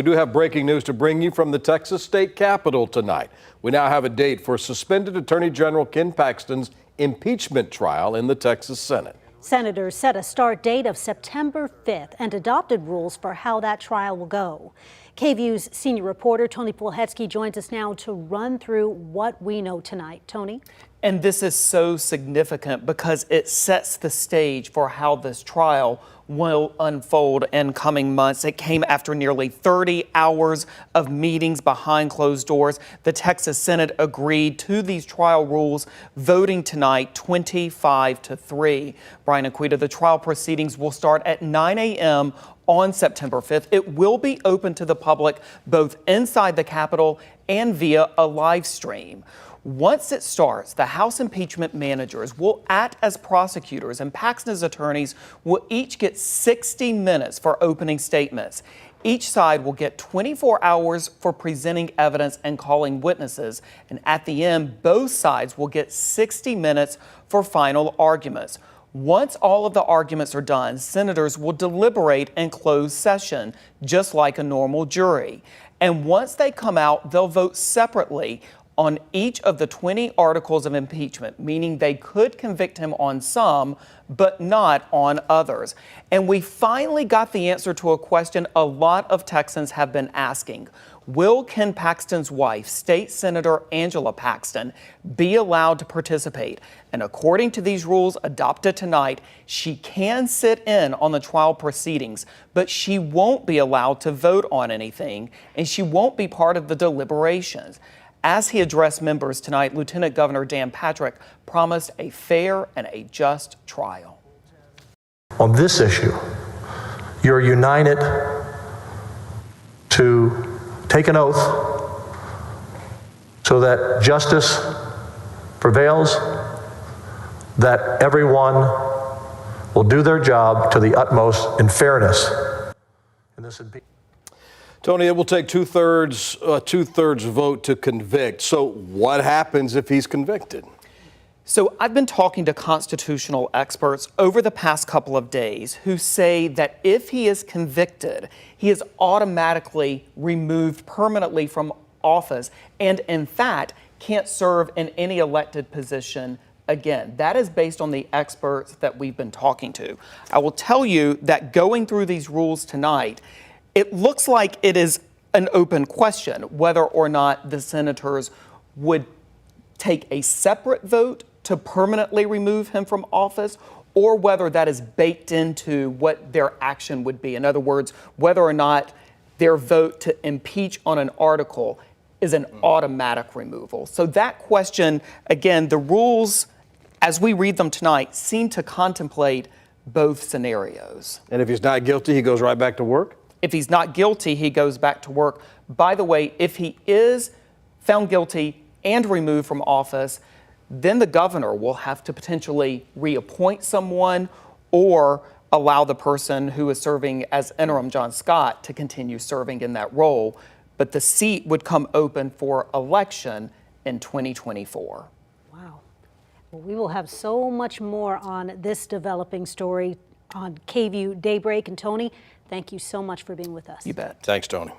We do have breaking news to bring you from the Texas State Capitol tonight. We now have a date for suspended Attorney General Ken Paxton's impeachment trial in the Texas Senate. Senators set a start date of September 5th and adopted rules for how that trial will go. KVUE's senior reporter Tony Polhetsky joins us now to run through what we know tonight. Tony? And this is so significant because it sets the stage for how this trial will unfold in coming months. It came after nearly 30 hours of meetings behind closed doors. The Texas Senate agreed to these trial rules, voting tonight 25-3. Brian Aquita, the trial proceedings will start at 9 a.m. on September 5th. It will be open to the public both inside the Capitol and via a live stream. Once it starts, the House impeachment managers will act as prosecutors, and Paxton's attorneys will each get 60 minutes for opening statements. Each side will get 24 hours for presenting evidence and calling witnesses, and at the end, both sides will get 60 minutes for final arguments. Once all of the arguments are done, senators will deliberate in closed session, just like a normal jury. And once they come out, they'll vote separately on each of the 20 articles of impeachment, meaning they could convict him on some, but not on others. And we finally got the answer to a question a lot of Texans have been asking. Will Ken Paxton's wife, State Senator Angela Paxton, be allowed to participate? And according to these rules adopted tonight, she can sit in on the trial proceedings, but she won't be allowed to vote on anything, and she won't be part of the deliberations. As he addressed members tonight, Lieutenant Governor Dan Patrick promised a fair and a just trial. On this issue, you're united to take an oath so that justice prevails, that everyone will do their job to the utmost in fairness in this impeachment. Tony, it will take two-thirds vote to convict. So what happens if he's convicted? So I've been talking to constitutional experts over the past couple of days who say that if he is convicted, he is automatically removed permanently from office and, in fact, can't serve in any elected position again. That is based on the experts that we've been talking to. I will tell you that going through these rules tonight, it looks like it is an open question whether or not the senators would take a separate vote to permanently remove him from office, or whether that is baked into what their action would be. In other words, whether or not their vote to impeach on an article is an automatic removal. So that question, again, the rules, as we read them tonight, seem to contemplate both scenarios. And if he's not guilty, he goes right back to work? If he's not guilty, he goes back to work. By the way, if he is found guilty and removed from office, then the governor will have to potentially reappoint someone or allow the person who is serving as interim, John Scott, to continue serving in that role. But the seat would come open for election in 2024. Wow. Well, we will have so much more on this developing story on KVUE Daybreak. And Tony, thank you so much for being with us. You bet. Thanks, Tony.